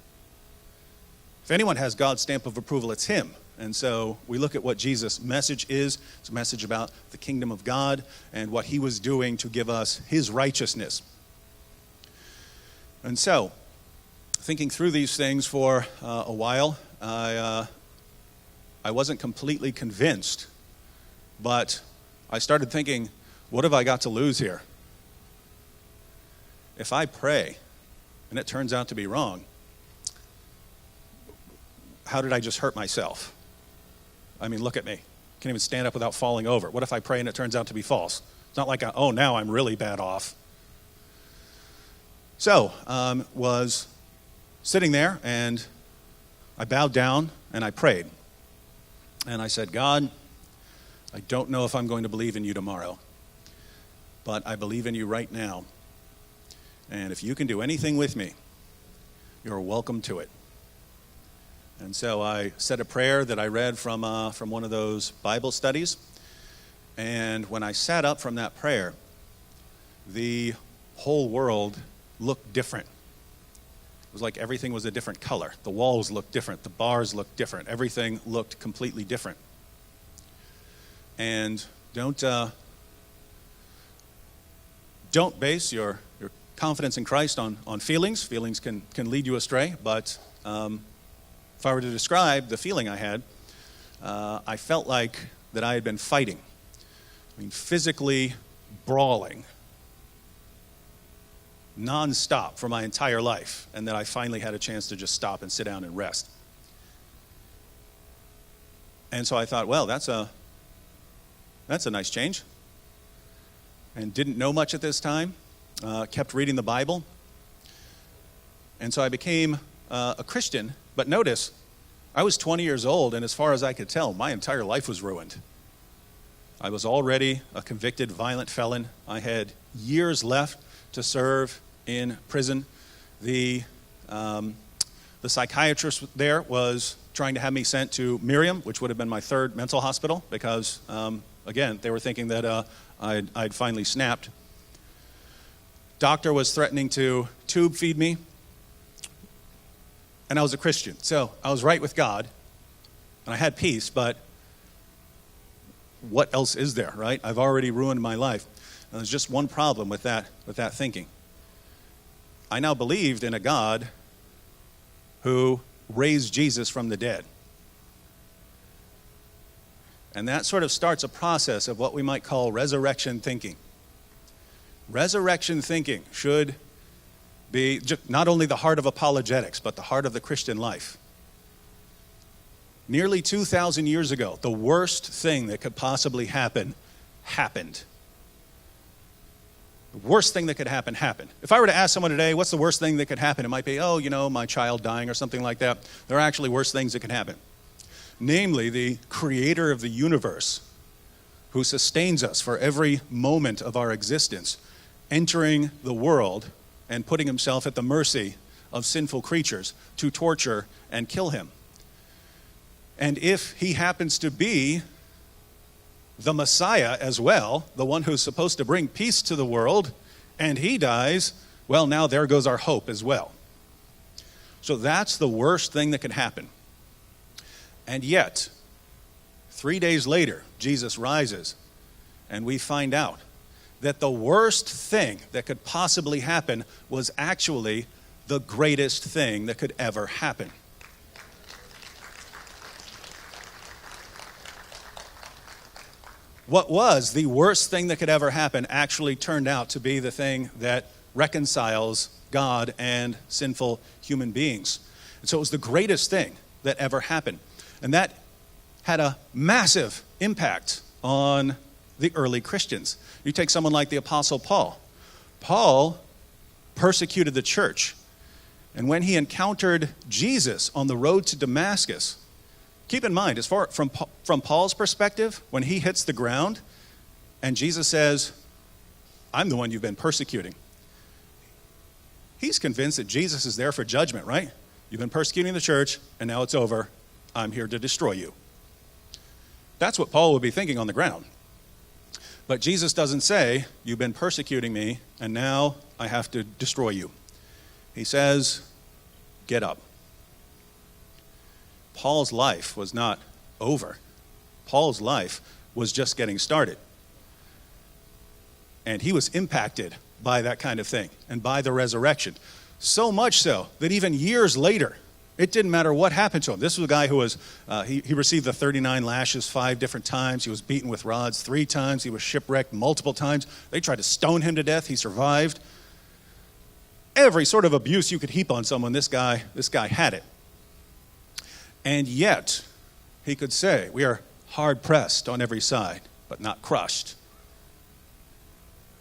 If anyone has God's stamp of approval, it's him. And so we look at what Jesus' message is. It's a message about the kingdom of God and what he was doing to give us his righteousness. And so, thinking through these things for a while, I wasn't completely convinced, but I started thinking, what have I got to lose here? If I pray and it turns out to be wrong, how did I just hurt myself? I mean, look at me. Can't even stand up without falling over. What if I pray and it turns out to be false? It's not like, now I'm really bad off. So, was sitting there and I bowed down and I prayed. And I said, God, I don't know if I'm going to believe in you tomorrow, but I believe in you right now. And if you can do anything with me, you're welcome to it. And so I said a prayer that I read from one of those Bible studies. And when I sat up from that prayer, the whole world looked different. It was like everything was a different color. The walls looked different. The bars looked different. Everything looked completely different. And don't base your confidence in Christ on feelings. Feelings can lead you astray. But if I were to describe the feeling I had, I felt like that I had been fighting. I mean, physically brawling nonstop for my entire life, and that I finally had a chance to just stop and sit down and rest. And so I thought, well, that's a nice change. And didn't know much at this time. Kept reading the Bible. And so I became a Christian. But notice, I was 20 years old, and as far as I could tell, my entire life was ruined. I was already a convicted violent felon. I had years left to serve in prison. The psychiatrist there was trying to have me sent to Miriam, which would have been my third mental hospital, because, again, they were thinking that I'd finally snapped. Doctor was threatening to tube feed me, and I was a Christian. So I was right with God, and I had peace, but what else is there, right? I've already ruined my life. And there's just one problem with that thinking. I now believed in a God who raised Jesus from the dead. And that sort of starts a process of what we might call resurrection thinking. Resurrection thinking should be not only the heart of apologetics, but the heart of the Christian life. Nearly 2,000 years ago, the worst thing that could possibly happen happened. The worst thing that could happen happened. If I were to ask someone today, what's the worst thing that could happen? It might be, my child dying or something like that. There are actually worse things that can happen. Namely, the creator of the universe, who sustains us for every moment of our existence, entering the world and putting himself at the mercy of sinful creatures to torture and kill him. And if he happens to be the Messiah as well, the one who's supposed to bring peace to the world, and he dies, well, now there goes our hope as well. So that's the worst thing that could happen. And yet, 3 days later, Jesus rises, and we find out that the worst thing that could possibly happen was actually the greatest thing that could ever happen. What was the worst thing that could ever happen actually turned out to be the thing that reconciles God and sinful human beings. And so it was the greatest thing that ever happened. And that had a massive impact on the early Christians. You take someone like the Apostle Paul. Paul persecuted the church. And when he encountered Jesus on the road to Damascus, keep in mind, as far from Paul's perspective, when he hits the ground and Jesus says, I'm the one you've been persecuting, he's convinced that Jesus is there for judgment, right? You've been persecuting the church, and now it's over. I'm here to destroy you. That's what Paul would be thinking on the ground. But Jesus doesn't say, you've been persecuting me, and now I have to destroy you. He says, get up. Paul's life was not over. Paul's life was just getting started. And he was impacted by that kind of thing and by the resurrection. So much so that even years later, it didn't matter what happened to him. This was a guy who was, he received the 39 lashes 5 different times. He was beaten with rods 3 times. He was shipwrecked multiple times. They tried to stone him to death. He survived. Every sort of abuse you could heap on someone, this guy had it. And yet, he could say, we are hard pressed on every side, but not crushed.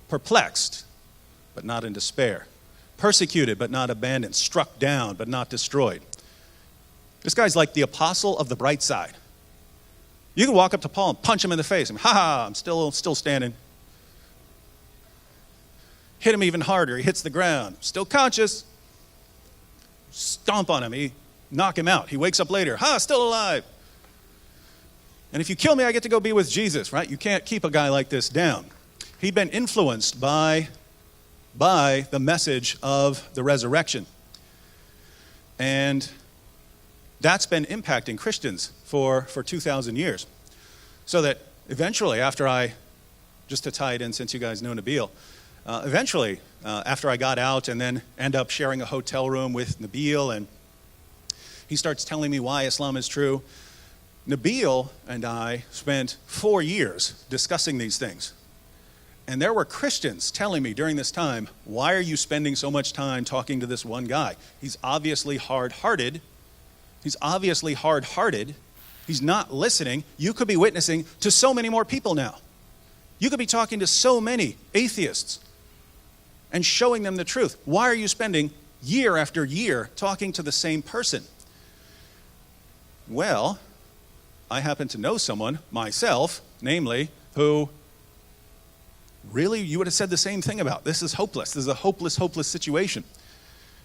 Perplexed, but not in despair. Persecuted, but not abandoned. Struck down, but not destroyed. This guy's like the apostle of the bright side. You can walk up to Paul and punch him in the face. And, I'm still standing. Hit him even harder. He hits the ground. Still conscious. Stomp on him. Knock him out. He wakes up later. Still alive. And if you kill me, I get to go be with Jesus, right? You can't keep a guy like this down. He'd been influenced by the message of the resurrection. And that's been impacting Christians for 2,000 years. So that eventually, just to tie it in since you guys know Nabil, after I got out and then end up sharing a hotel room with Nabil, and he starts telling me why Islam is true, Nabil and I spent 4 years discussing these things. And there were Christians telling me during this time, why are you spending so much time talking to this one guy? He's obviously hard-hearted. He's not listening. You could be witnessing to so many more people now. You could be talking to so many atheists and showing them the truth. Why are you spending year after year talking to the same person? Well, I happen to know someone myself, namely, who really you would have said the same thing about. This is hopeless. This is a hopeless situation.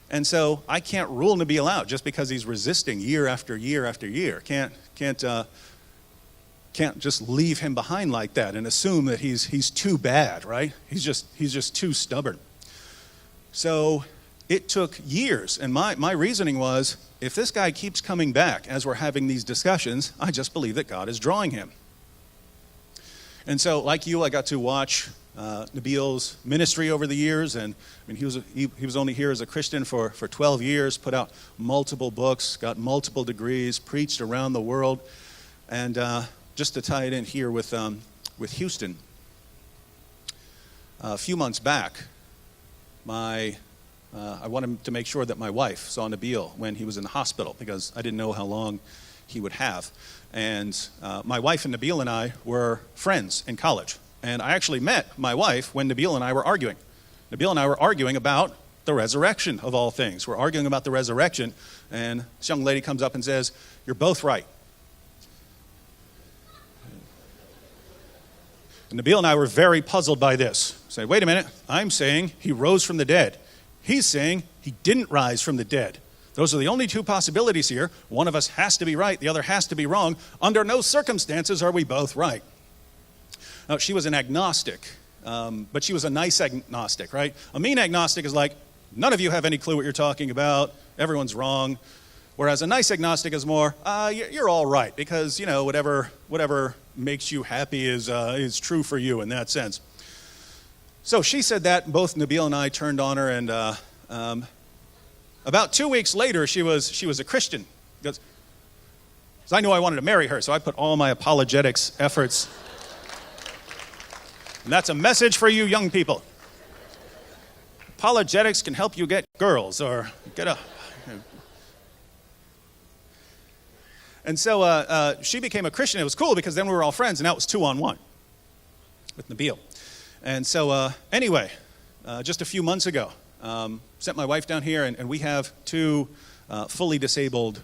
And so I can't rule Nabil out just because he's resisting year after year after year. Can't just leave him behind like that and assume that he's too bad, right? He's just too stubborn. So it took years, and my reasoning was, if this guy keeps coming back as we're having these discussions, I just believe that God is drawing him. And so, like you, I got to watch Nabil's ministry over the years, and he was only here as a Christian for 12 years, put out multiple books, got multiple degrees, preached around the world, and just to tie it in here with Houston, a few months back, I wanted to make sure that my wife saw Nabil when he was in the hospital because I didn't know how long he would have. And my wife and Nabil and I were friends in college. And I actually met my wife when Nabil and I were arguing. Nabil and I were arguing about the resurrection of all things. We're arguing about the resurrection, and this young lady comes up and says, "You're both right." And Nabil and I were very puzzled by this. Say, wait a minute, I'm saying he rose from the dead. He's saying he didn't rise from the dead. Those are the only two possibilities here. One of us has to be right, the other has to be wrong. Under no circumstances are we both right. Now, she was an agnostic, but she was a nice agnostic, right? A mean agnostic is like, none of you have any clue what you're talking about, everyone's wrong. Whereas a nice agnostic is more, you're all right, because, whatever makes you happy is true for you in that sense. So she said that, both Nabil and I turned on her, and about 2 weeks later, she was a Christian. Because I knew I wanted to marry her, so I put all my apologetics efforts. And that's a message for you young people. Apologetics can help you get girls or get a... And so she became a Christian. It was cool because then we were all friends, and now it was 2-on-1 with Nabil. And so anyway, just a few months ago, sent my wife down here, and we have two fully disabled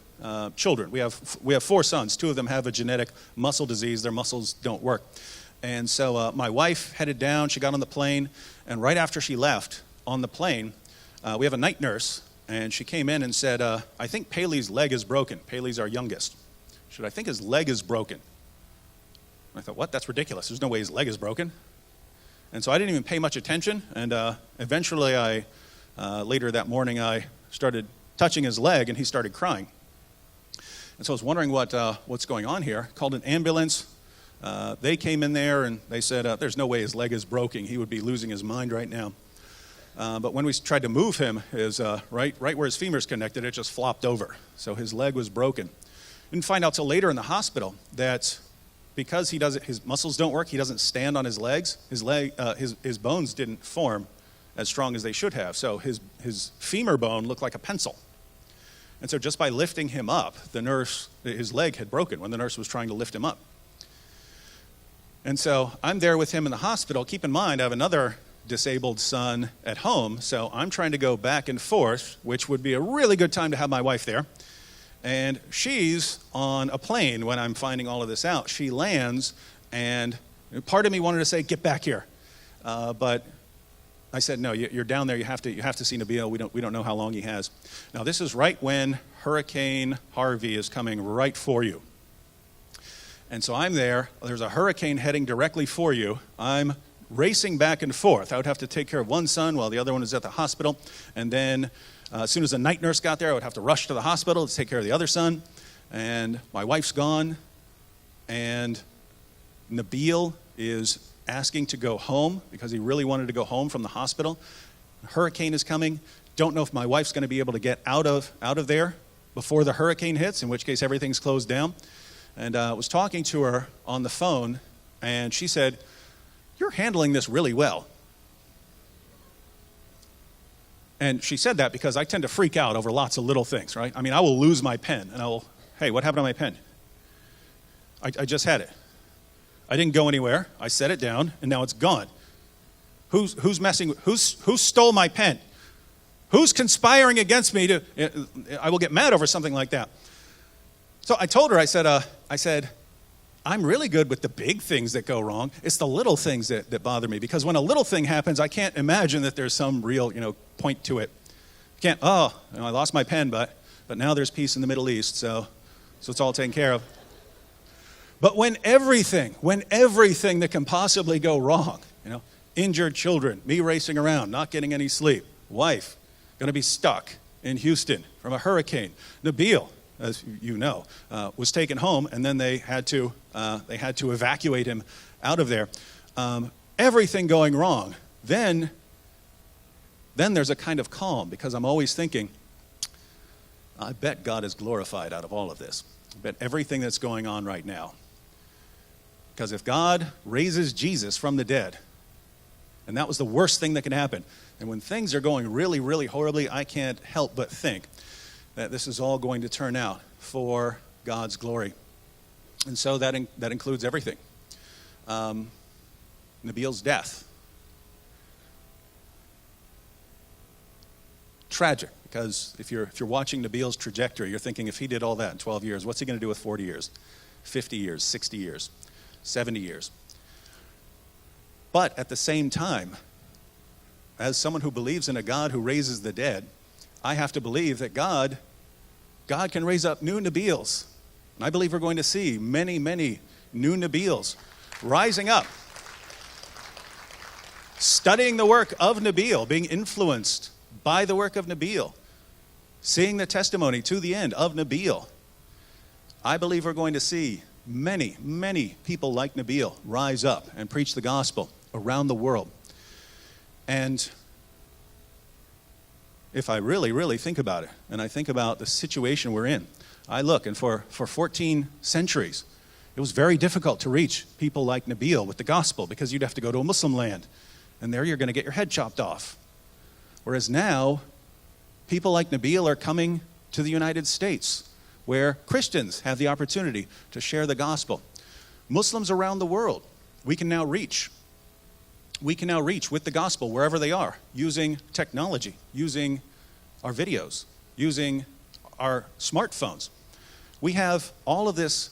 children. We have 4 sons. 2 of them have a genetic muscle disease. Their muscles don't work. And so my wife headed down. She got on the plane, and right after she left on the plane, we have a night nurse, and she came in and said, I think Paley's leg is broken. Paley's our youngest. She said, I think his leg is broken. I thought, what? That's ridiculous. There's no way his leg is broken. And so I didn't even pay much attention, and eventually later that morning, I started touching his leg, and he started crying. And so I was wondering what's going on here. Called an ambulance. They came in there, and they said, there's no way his leg is broken. He would be losing his mind right now. But when we tried to move him, right where his femur's connected, it just flopped over. So his leg was broken. Didn't find out till later in the hospital that because his muscles don't work, he doesn't stand on his legs. His bones didn't form as strong as they should have. So his femur bone looked like a pencil. And so just by lifting him up, his leg had broken when the nurse was trying to lift him up. And so I'm there with him in the hospital. Keep in mind, I have another disabled son at home, so I'm trying to go back and forth, which would be a really good time to have my wife there. And she's on a plane when I'm finding all of this out. She lands, and part of me wanted to say, get back here. But I said, no, you're down there. You have to see Nabil. We don't know how long he has. Now, this is right when Hurricane Harvey is coming right for you. And so I'm there. There's a hurricane heading directly for you. I'm racing back and forth. I would have to take care of one son while the other one is at the hospital. And then as soon as a night nurse got there, I would have to rush to the hospital to take care of the other son. And my wife's gone. And Nabil is asking to go home because he really wanted to go home from the hospital. A hurricane is coming. Don't know if my wife's going to be able to get out of there before the hurricane hits, in which case everything's closed down. And I was talking to her on the phone, and she said, you're handling this really well. And she said that because I tend to freak out over lots of little things, right? I mean, I will lose my pen, and hey, what happened to my pen? I just had it. I didn't go anywhere. I set it down, and now it's gone. Who stole my pen? Who's conspiring against me I will get mad over something like that. So I told her, I said, I'm really good with the big things that go wrong. It's the little things that bother me, because when a little thing happens, I can't imagine that there's some real, point to it. I lost my pen, but now there's peace in the Middle East, so it's all taken care of. But when everything that can possibly go wrong, injured children, me racing around, not getting any sleep, wife going to be stuck in Houston from a hurricane, Nabil, as you know, was taken home, and then they had to evacuate him out of there. Everything going wrong. Then there's a kind of calm, because I'm always thinking, I bet God is glorified out of all of this. I bet everything that's going on right now Because if God raises Jesus from the dead, and that was the worst thing that can happen, and when things are going really, really horribly, I can't help but think that this is all going to turn out for God's glory. And so that includes everything. Nabil's death. Tragic, because if you're watching Nabil's trajectory, you're thinking if he did all that in 12 years, what's he going to do with 40 years, 50 years, 60 years, 70 years? But at the same time, as someone who believes in a God who raises the dead, I have to believe that God can raise up new Nabils. And I believe we're going to see many, many new Nabils rising up, studying the work of Nabil, being influenced by the work of Nabil, seeing the testimony to the end of Nabil. I believe we're going to see many, many people like Nabil rise up and preach the gospel around the world. And if I really, really think about it, and I think about the situation we're in, I look, and for 14 centuries, it was very difficult to reach people like Nabil with the gospel because you'd have to go to a Muslim land, and there you're going to get your head chopped off. Whereas now, people like Nabil are coming to the United States, where Christians have the opportunity to share the gospel. Muslims around the world, we can now reach. We can now reach with the gospel wherever they are, using technology, using our videos, using our smartphones. We have all of this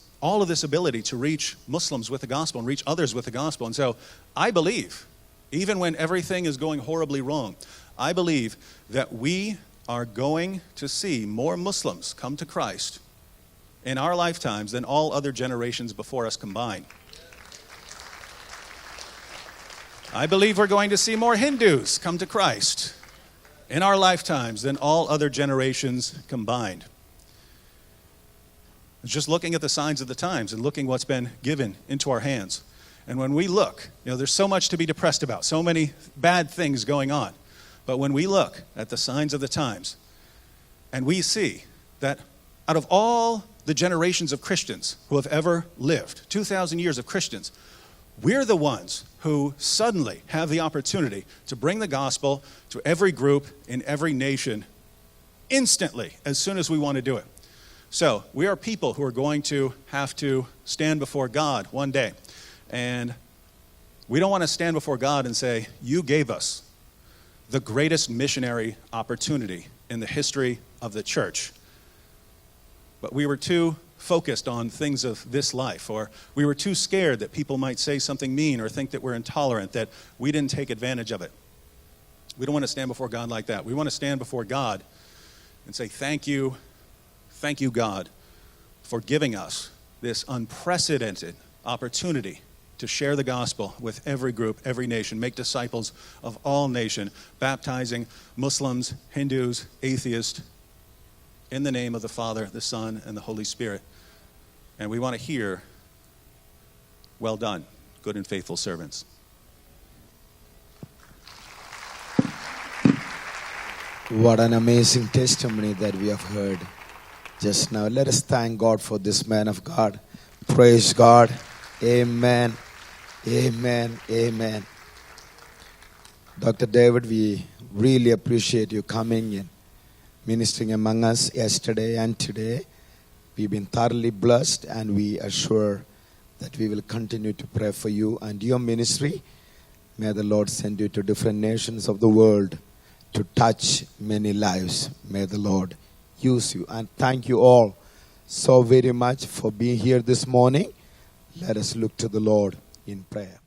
ability to reach Muslims with the gospel and reach others with the gospel. And so I believe, even when everything is going horribly wrong, I believe that we are going to see more Muslims come to Christ in our lifetimes than all other generations before us combined. I believe we're going to see more Hindus come to Christ in our lifetimes than all other generations combined. It's just looking at the signs of the times and looking what's been given into our hands. And when we look, there's so much to be depressed about, so many bad things going on. But when we look at the signs of the times and we see that out of all the generations of Christians who have ever lived, 2,000 years of Christians, we're the ones who suddenly have the opportunity to bring the gospel to every group in every nation instantly, as soon as we want to do it. So we are people who are going to have to stand before God one day. And we don't want to stand before God and say, you gave us the greatest missionary opportunity in the history of the church. But we were too focused on things of this life, or we were too scared that people might say something mean or think that we're intolerant, that we didn't take advantage of it. We don't want to stand before God like that. We want to stand before God and say, thank you, God, for giving us this unprecedented opportunity to share the gospel with every group, every nation, make disciples of all nations, baptizing Muslims, Hindus, atheists, in the name of the Father, the Son, and the Holy Spirit. And we want to hear, well done, good and faithful servants. What an amazing testimony that we have heard just now. Let us thank God for this man of God. Praise God. Amen. Amen. Amen. Dr. David, we really appreciate you coming in, ministering among us yesterday and today. We've been thoroughly blessed, and we are sure that we will continue to pray for you and your ministry. May the Lord send you to different nations of the world to touch many lives. May the Lord use you. And thank you all so very much for being here this morning. Let us look to the Lord in prayer.